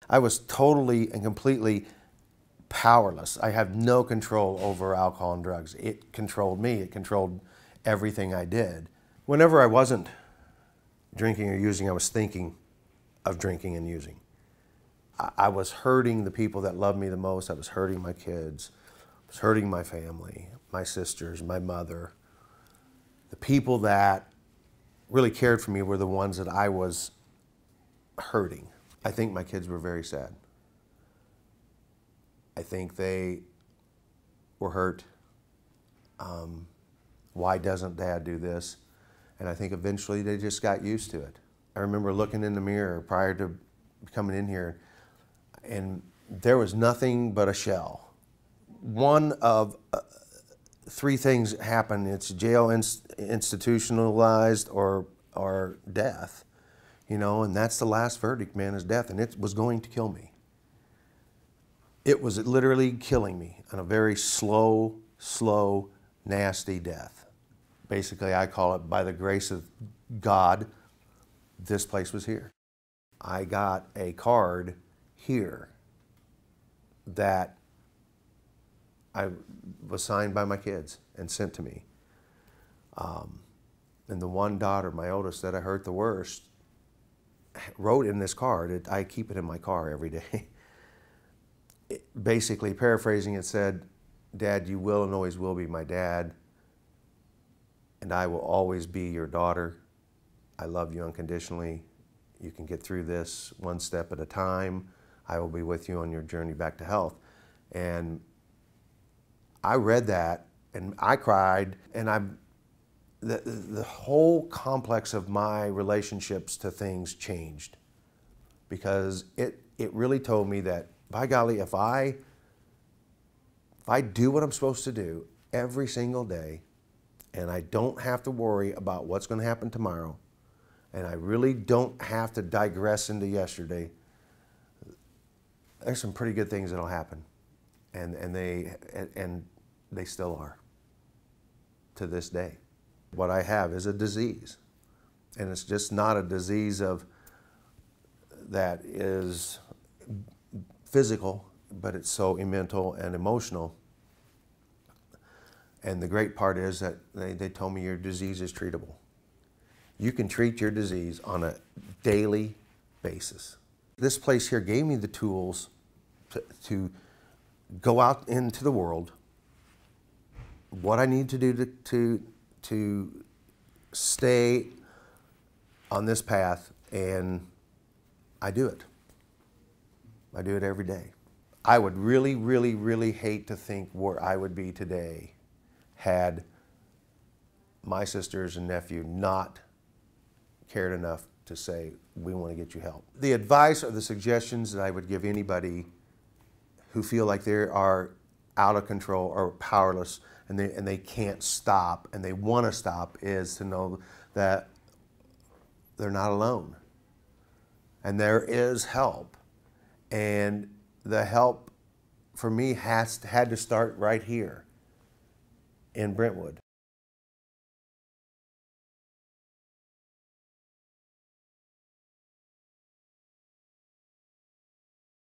I was totally and completely powerless. I have no control over alcohol and drugs. It controlled me. It controlled everything I did. Whenever I wasn't drinking or using, I was thinking of drinking and using. I was hurting the people that loved me the most. I was hurting my kids. I was hurting my family, my sisters, my mother. The people that really cared for me were the ones that I was hurting. I think my kids were very sad. I think they were hurt. Why doesn't Dad do this? And I think eventually they just got used to it. I remember looking in the mirror prior to coming in here, and there was nothing but a shell. One of three things happen. It's jail, institutionalized, or death. You know, and that's the last verdict, man, is death. And it was going to kill me. It was literally killing me on a very slow, nasty death. Basically, I call it, by the grace of God, this place was here. I got a card here that I was signed by my kids and sent to me. And the one daughter, my oldest, that I hurt the worst, wrote in this card, I keep it in my car every day. Basically, paraphrasing, it said, "Dad, you will and always will be my dad, and I will always be your daughter. I love you unconditionally. You can get through this one step at a time. I will be with you on your journey back to health." And I read that and I cried, and the whole complex of my relationships to things changed, because it really told me that, by golly, if I do what I'm supposed to do every single day, and I don't have to worry about what's going to happen tomorrow, and I really don't have to digress into yesterday, there's some pretty good things that'll happen, and they still are to this day. What I have is a disease, and it's just not a disease that is physical, but it's so mental and emotional. And the great part is that they told me your disease is treatable. You can treat your disease on a daily basis. This place here gave me the tools to go out into the world, what I need to do to stay on this path, and I do it. I do it every day. I would really hate to think where I would be today had my sisters and nephew not cared enough to say, "We want to get you help." The advice or the suggestions that I would give anybody who feel like they are out of control or powerless, and they can't stop, and they want to stop, is to know that they're not alone. And there is help. And the help for me had to start right here in Brentwood.